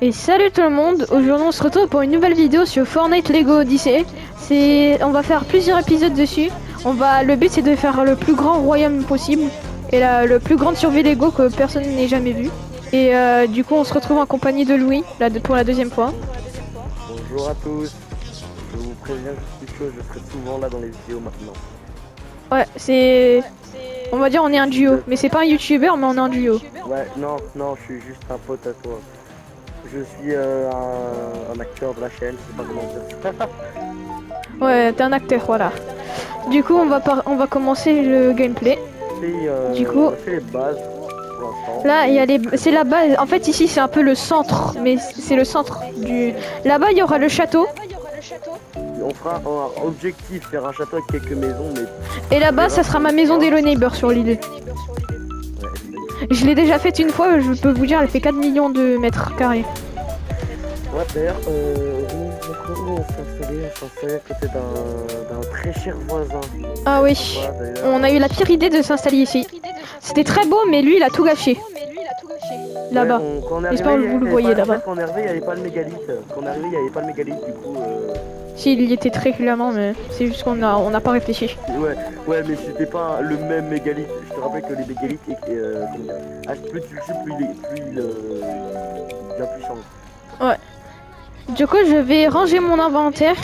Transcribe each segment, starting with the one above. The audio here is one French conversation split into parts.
Et salut tout le monde, aujourd'hui on se retrouve pour une nouvelle vidéo sur Fortnite Lego Odyssey. On va faire plusieurs épisodes dessus. Le but c'est de faire le plus grand royaume possible et le plus grande survie Lego que personne n'ait jamais vu. Et du coup on se retrouve en compagnie de Louis pour la deuxième fois. Bonjour à tous, je vous préviens, je suis chaud, je serai souvent là dans les vidéos maintenant. Ouais, on va dire on est un duo, mais c'est pas un youtubeur mais on est un duo. Ouais, non, je suis juste un pote à toi. Je suis un acteur de la chaîne, je sais pas comment dire ça. Ouais, t'es un acteur, voilà. Du coup on va commencer le gameplay. Du coup, on a fait les bases pour l'instant. là, c'est la base. En fait, ici, c'est un peu le centre, mais c'est le centre du. Là-bas, il y aura le château. On fera un objectif, faire un château avec quelques maisons, mais... Et là-bas, ça sera ma maison d'Hello Neighbor sur l'île. Ouais, Je l'ai déjà faite une fois, je peux vous dire, elle fait 4 millions de mètres carrés. ouais, d'ailleurs, on s'est installé à côté d'un très cher voisin. Ah oui, on a eu la pire idée de s'installer ici. C'était très beau, mais lui, il a tout gâché. Là-bas. J'espère que vous le voyez là-bas. Quand on est arrivé, il n'y avait pas le mégalithe. Quand on est arrivé, il n'y avait pas le mégalithe, du coup... Si, il y était très clairement, mais c'est juste qu'on n'a pas réfléchi. Ouais, mais c'était pas le même mégalithe. Je te rappelle que les mégalithes, plus tu le joues, plus il devient puissant. Ouais. Du coup, je vais ranger mon inventaire.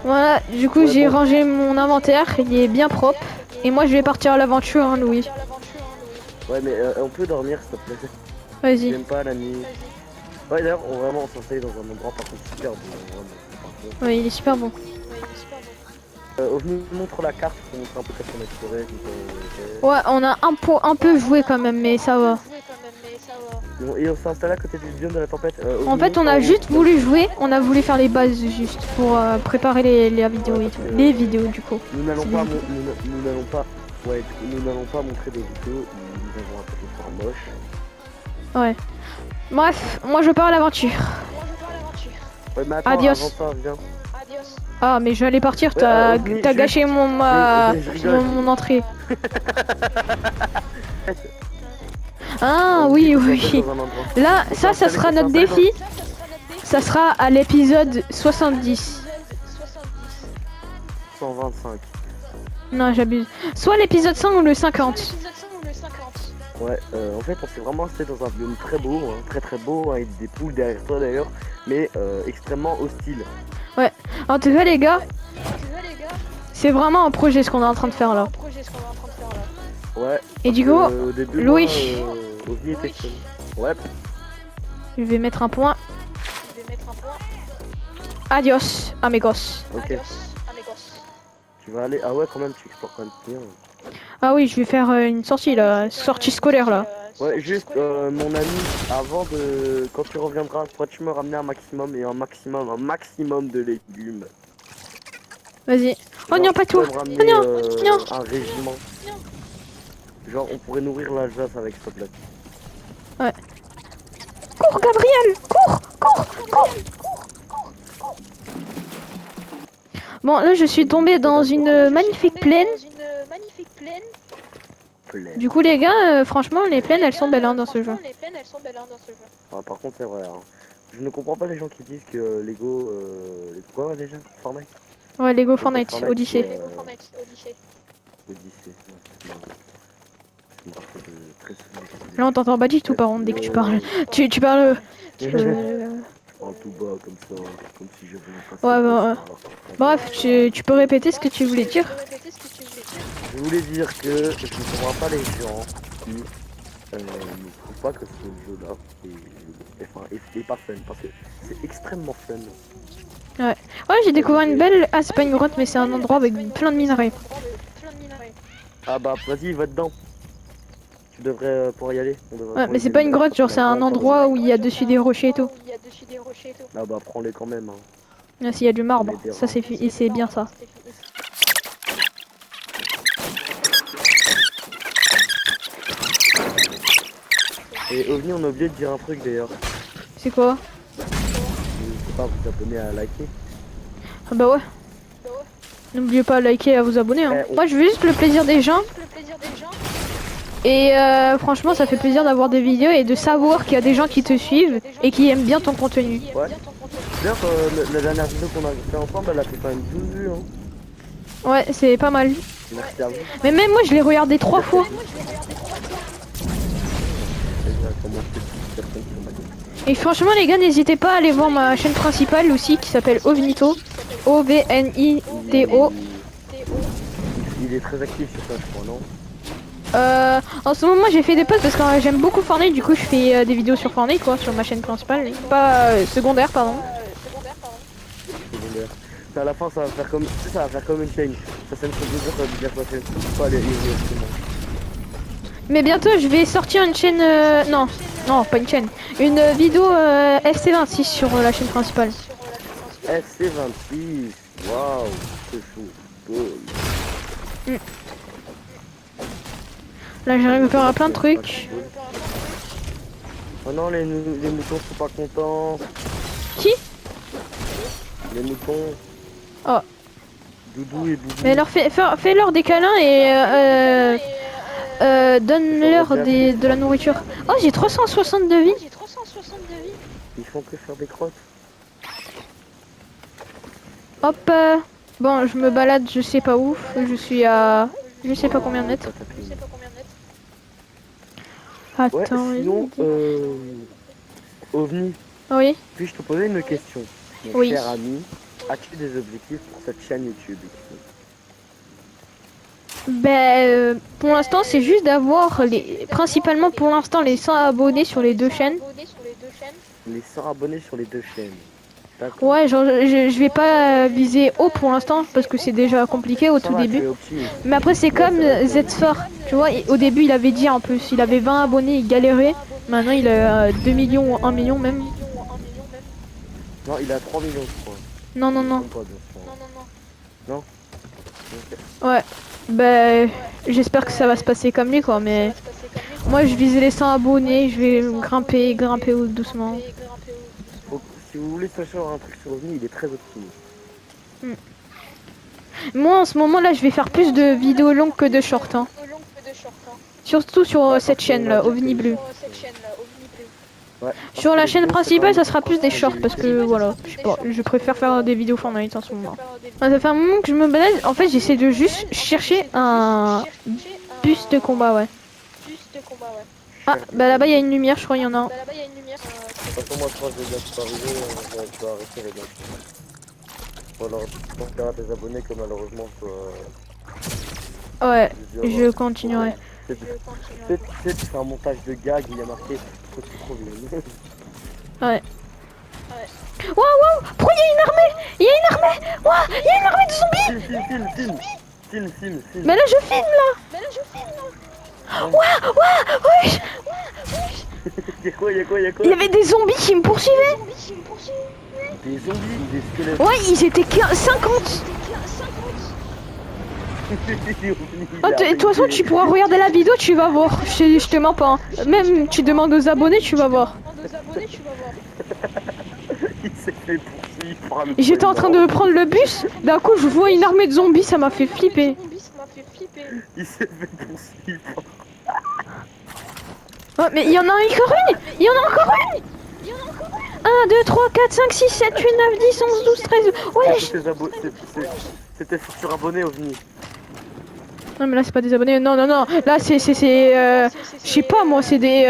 Voilà, du coup, j'ai rangé mon inventaire. Il est bien propre. Et moi, je vais partir à l'aventure, hein, Louis. Ouais, mais on peut dormir, s'il te plaît. Vas-y. J'aime pas la nuit. Ouais, d'ailleurs, on s'installe dans un endroit par contre super bon. Vraiment. Ouais, il est super bon. OVNI montre la carte pour montrer un peu qu'est-ce qu'on a exploré. Ouais, on a un peu joué quand même, mais ça va. Et on s'est installé à côté du biome de la tempête. En fait, on a juste voulu jouer, on a voulu faire les bases juste pour préparer les vidéos et tout. Les vidéos du coup. Nous n'allons pas, nous n'allons pas montrer des vidéos où nous avons un peu de moche. Ouais. Bref, moi je pars à l'aventure. Ouais, mais attends, Adios. avant ça, viens. Ah, mais j'allais partir, Ouais, t'as gâché je mon entrée. Ah oui, oui. Là, ça sera notre défi. Ça sera à l'épisode 70. 125. Non, j'abuse. Soit l'épisode 100 ou le 50. Ouais, en fait, on s'est vraiment installé dans un biome très beau, hein, très beau, avec des poules derrière toi d'ailleurs, mais extrêmement hostile. Ouais, en tout cas, les gars, c'est vraiment un projet ce qu'on est en train de faire là. Ouais. Et du coup, au début, Louis, Ovi était seul. Ouais. je vais mettre un point. Adios, amigos. Ok. Tu vas aller. Ah ouais, quand même, tu explores quand même bien. Ah oui, je vais faire une sortie là, sortie scolaire là. Ouais, juste mon ami, avant de. Quand tu reviendras, pourrais-tu me ramener un maximum de légumes. Vas-y. Oh non, pas tout. Me ramener, Non, non. un régiment. Genre, on pourrait nourrir l'Alsace avec ce plat. Ouais. Cours, Gabriel, cours. Bon, là, je suis tombé dans une magnifique plaine. Du coup, les gars, franchement, les plaines, elles sont belles hein, dans ce jeu. Ah, par contre, c'est vrai. Hein. Je ne comprends pas les gens qui disent que Lego. Quoi déjà Fortnite. Ouais, Lego Fortnite, Odyssey. Odyssey. Là, on t'entend pas du tout, par contre, dès que tu parles. Tu parles. En tout bas, comme ça, comme si je voulais passer. Ouais, bah, bref, tu peux répéter ce que tu voulais dire. Je voulais dire que je ne comprends pas les gens qui ne trouvent pas que ce jeu-là est pas fun, parce que c'est extrêmement fun. Ouais, j'ai découvert une belle. Ah, c'est pas une grotte, mais c'est un endroit avec plein de minerais. Ah bah, vas-y, va dedans. Tu devrais pouvoir y aller. Ouais, mais c'est pas une grotte, genre c'est un endroit où il y a dessus des rochers et tout. Ah bah, prends-les quand même. Hein. Là, s'il y a du marbre, ça c'est bien ça. Et OVNI, on a oublié de dire un truc d'ailleurs. C'est quoi? N'hésitez pas à vous abonner, à liker. Ah bah ouais. N'oubliez pas de liker et à vous abonner. Hein. Moi je veux juste le plaisir des gens. Et franchement, ça fait plaisir d'avoir des vidéos et de savoir qu'il y a des gens qui te suivent et qui aiment bien ton contenu. Ouais. D'ailleurs, la dernière vidéo qu'on a fait ensemble, elle a fait quand même 12 vues. Hein. Ouais, c'est pas mal. Merci à vous. Mais même moi, je l'ai regardé 3 fois. Et franchement, les gars, n'hésitez pas à aller voir ma chaîne principale aussi qui s'appelle Ovnito. OVNITO. Il est très actif sur ça, je crois, non? En ce moment, j'ai fait des posts parce que j'aime beaucoup Fortnite. Du coup, je fais des vidéos sur Fortnite, quoi, sur ma chaîne principale. Pas secondaire, pardon. Secondaire. À la fin, ça va faire comme, tu sais, ça va faire comme une chaîne. Ça une chose de dire, ça veut dire quoi, c'est pas les Mais bientôt, je vais sortir une chaîne. Non, non, pas une chaîne. Une vidéo FC26 sur la chaîne principale. FC26, waouh, c'est fou. Cool. Là, j'arrive à faire plein de trucs. Oh non, les moutons sont pas contents. Qui? Les moutons. Oh. Doudou et Boubou. Mais leur fais-leur des câlins et donne-leur de la nourriture. Oh, j'ai 360 de vie. Ils font que faire des crottes. Hop. Bon, je me balade, je sais pas où. Je suis à je sais pas combien de mètres. Ouais, Attends. sinon, OVNI, Oui. puis-je te poser une question? Mon Oui. cher ami, as-tu des objectifs pour cette chaîne YouTube? Ben, pour l'instant, c'est juste d'avoir principalement pour l'instant les 100 abonnés sur les deux chaînes. Les 100 abonnés sur les deux chaînes. Ouais, genre, je vais pas viser haut pour l'instant parce que c'est déjà compliqué au tout début. Mais après, c'est comme Z4, tu vois, au début il avait dit en plus, il avait 20 abonnés, il galérait. Maintenant il a 2 millions ou 1 million même. Non, il a 3 millions, je crois. Non, non, non. Non. Ouais, ben, j'espère que ça va se passer comme lui quoi, mais moi je vise les 100 abonnés, je vais grimper doucement. Si vous voulez savoir un truc sur OVNI, il est très optimiste. Moi en ce moment là je vais faire plus de vidéos longues que de shorts hein. Surtout sur cette chaîne là, OVNI Bleu. Ouais, sur la chaîne principale ça sera plus des shorts parce que voilà, je sais pas, je préfère faire des vidéos Fortnite en ce moment. Ça fait un moment que je me balade, en fait j'essaie de juste chercher un bus de combat ouais. Ah bah là-bas il y a une lumière, je crois il y en a un. De toute façon, moi je crois que je vais bientôt arriver, je dois arrêter les gars. Ou alors, je pense qu'il y aura des abonnés que malheureusement Ouais, je continuerai. Tu sais, tu fais un montage de gag, il y a marqué trop bien. Ouais. Waouh, waouh, pourquoi il y a une armée? Il y a une armée. Waouh, il y a une armée de zombies. Film. Mais là je filme là. Waouh, waouh, wesh. Y'a quoi? Il y avait des zombies qui me poursuivaient. Des zombies ou des squelettes? Ouais, ils étaient 50. De toute façon, tu pourras regarder la vidéo, tu vas voir. Je te mens pas. Hein. Même tu demandes aux abonnés, tu vas voir. Il s'est fait poursuivre. J'étais en train de prendre le bus. D'un coup, je vois une armée de zombies, ça m'a fait flipper. Il s'est fait poursuivre. Oh, mais il y en a encore une. Il y en a encore une. 1, 2, 3, 4, 5, 6, 7, 8, 9, 10, 11, 12, 13. Ouais. C'était sur abonné OVNI. Non mais là c'est pas des abonnés, non. Là c'est je sais pas moi, c'est des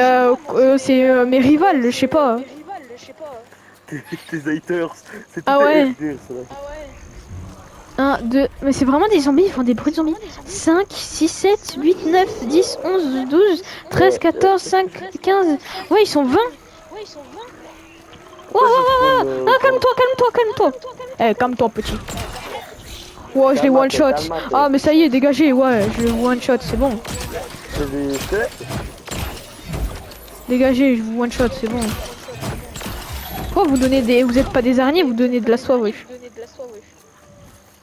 mes rivales, je sais pas. Tes haters. C'est Ah ouais. FD, 1, 2, mais c'est vraiment des zombies, ils font des bruits de zombies. 5, 6, 7, 8, 9, 10, 11, 12, 13, 14, 5, 15. Ouais, ils sont 20. Wow, ah, calme-toi. Eh, calme-toi petit. Ouais, je l'ai one shot. Ah mais ça y est, dégagez, ouais, je l'ai one shot, c'est bon. Dégagez, je vous one shot, c'est bon. Pourquoi vous donnez des... Vous êtes pas des araignées, vous donnez de la soie, wesh.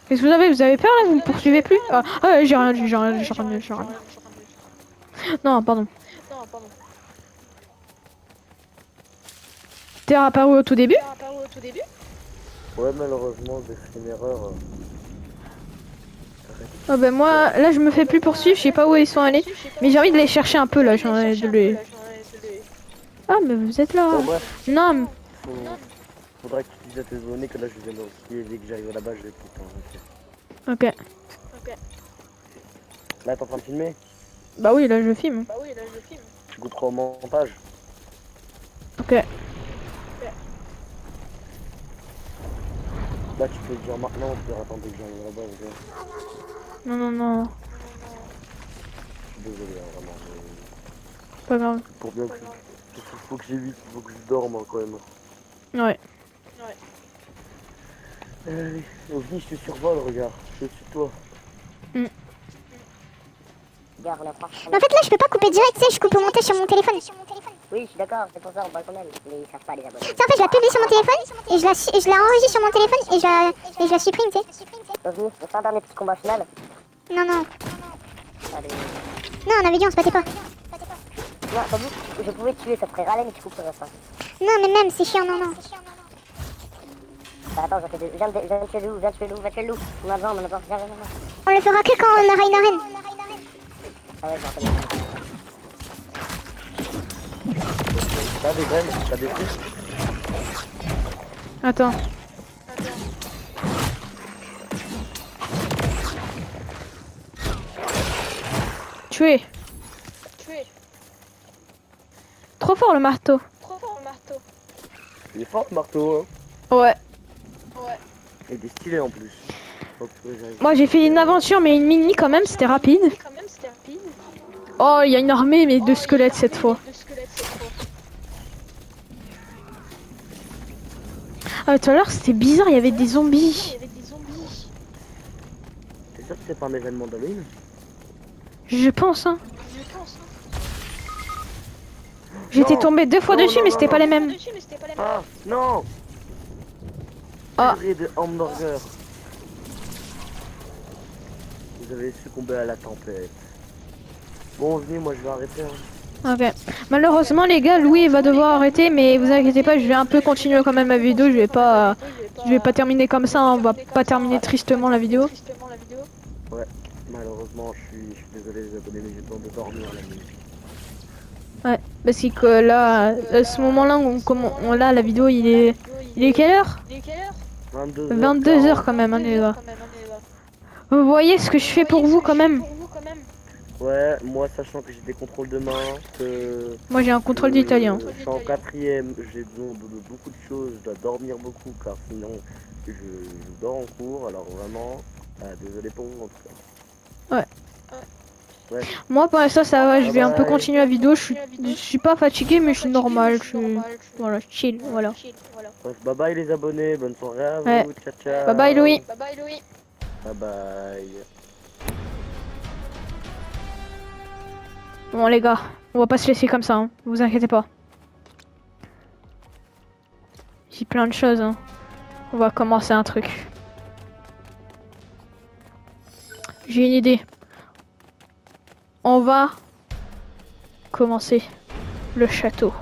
Qu'est-ce que vous avez? Vous avez peur là? Vous me poursuivez plus? Ah, j'ai rien dit. Non, pardon. T'es apparu au tout début? Ouais, malheureusement, j'ai fait une erreur. Oh ben moi, là je me fais plus poursuivre, je sais pas où ils sont allés. Mais j'ai envie de les chercher un peu là, j'ai envie de les... Ah mais vous êtes là. Bon bref, Non, faut... faudra que tu dises à tes abonnés que là je viens de respirer et dès que j'arrive là-bas je vais tout le temps. ok. Là t'es en train de filmer? Bah oui, là je filme. Tu couperas au montage. Ok. Là tu peux le dire maintenant, tu peux attendre dès que j'arrive là-bas. Ok. Non, non, non, Je suis désolé hein, vraiment. c'est pas grave. Pour bien que faut que j'évite, faut que je dorme hein, quand même. Ouais. Ovni, je te survole, regarde, je suis toi. Mais en fait, là, je peux pas couper direct, tu sais, je coupe au montage sur mon téléphone. oui, je suis d'accord, c'est pour ça on parle quand même. Mais ils savent pas les abonnés. Tu sais, en fait, je la publie sur mon téléphone et je la enregistre sur mon téléphone et je la supprime, tu sais. Ovni, on fait un dernier petit combat final. Non, non. Allez. Non, on avait dit, on se battait pas. Non, t'as vu, je pouvais te tuer, ça te ferait râler, mais tu couperais ça. Non, mais même, c'est chiant, non, non. Bah, attends, viens de tuer le loup, viens de tuer le loup, On a besoin, viens. On le fera que quand on aura une arène. Ah ouais, j'ai entendu. T'as des graines, t'as des trucs. Attends. Tuer. Trop fort le marteau. Il est fort le marteau, hein. Ouais. Et il est stylé en plus. Faut que j'arrive. Moi j'ai fait une aventure mais une mini quand même, c'était rapide. Oh, il y a une armée mais de squelettes cette fois. Ah, tout à l'heure c'était bizarre, il y avait des zombies. T'es sûr que c'est pas un événement d'Halloween? Je pense, hein. J'étais Non. tombé 2 fois Non, dessus non, mais non, c'était pas non. les mêmes. Ah, non. Ah. Purée de hamburger. Vous avez succombé à la tempête. Bon, venez, moi je vais arrêter. Hein. Ok. Malheureusement les gars, Louis va devoir arrêter mais vous inquiétez pas, je vais un peu continuer quand même ma vidéo, je vais pas terminer comme ça, hein. On va pas terminer tristement la vidéo. Ouais, malheureusement, je suis désolé les abonnés, mais j'ai besoin de dormir la nuit. Ouais, parce que là, à ce moment-là, là, la vidéo, il est quelle heure? 22h quand même, hein, les gars. Vous voyez ce que je fais pour vous quand même? Ouais, moi sachant que j'ai des contrôles de main, que... Moi j'ai un contrôle d'italien. Je suis en 4ème, j'ai besoin de beaucoup de choses, je dois dormir beaucoup car sinon je dors en cours, alors vraiment, désolé pour vous en tout cas. Ouais. Ouais. Moi pour l'instant ça va, je vais un peu continuer la vidéo, je suis pas fatigué mais je suis normal, voilà, chill, voilà. Bref, bye bye les abonnés, bonne soirée à vous, Ouais. ciao ciao. Bye bye Louis. Bye bye. Bon les gars, on va pas se laisser comme ça, hein. Vous inquiétez pas. J'ai plein de choses, hein. On va commencer un truc. J'ai une idée. On va commencer le château.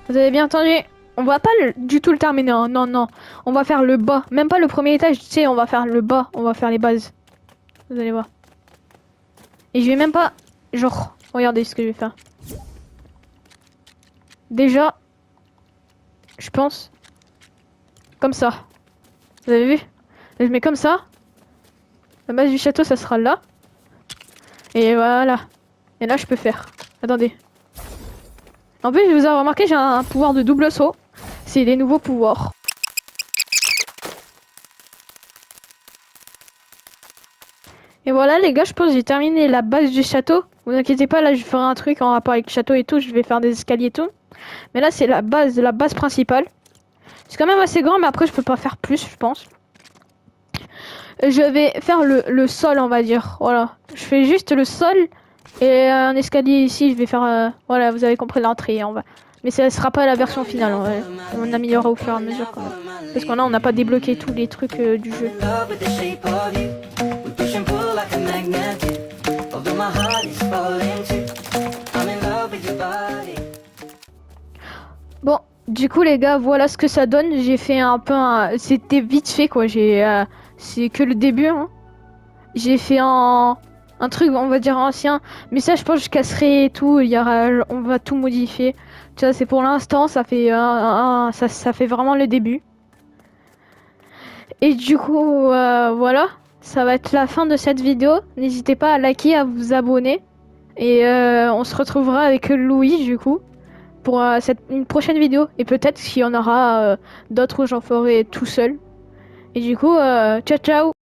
Vous avez bien entendu? On va pas du tout le terminer, hein. Non, non. On va faire le bas. Même pas le premier étage, tu sais, on va faire le bas. On va faire les bases. Vous allez voir. Et je vais même pas... Genre, regardez ce que je vais faire. Déjà, je pense... Comme ça. Vous avez vu? Je mets comme ça. La base du château, ça sera là. Et voilà. Et là, je peux faire. Attendez. En plus, vous avez remarqué, j'ai un pouvoir de double saut. C'est les nouveaux pouvoirs. Et voilà, les gars, je pense que j'ai terminé la base du château. Vous inquiétez pas, là, je ferai un truc en rapport avec le château et tout. Je vais faire des escaliers et tout. Mais là, c'est la base principale. C'est quand même assez grand, mais après, je peux pas faire plus, je pense. Je vais faire le sol, on va dire. Voilà. Je fais juste le sol et un escalier ici. Je vais faire... voilà, vous avez compris l'entrée. Mais ça sera pas la version finale. On améliorera au fur et à mesure quand même. Parce qu'on n'a pas débloqué tous les trucs du jeu. Bon, du coup les gars, voilà ce que ça donne. J'ai fait un peu c'était vite fait quoi. C'est que le début, hein. j'ai fait un truc, on va dire ancien. Mais ça, je pense que je casserai tout. On va tout modifier. Tu vois, c'est pour l'instant, ça fait ça fait vraiment le début. Et du coup, voilà, ça va être la fin de cette vidéo. N'hésitez pas à liker, à vous abonner. Et on se retrouvera avec Louis, du coup, pour une prochaine vidéo. Et peut-être qu'il y en aura d'autres où j'en ferai tout seul. Et du coup, ciao ciao!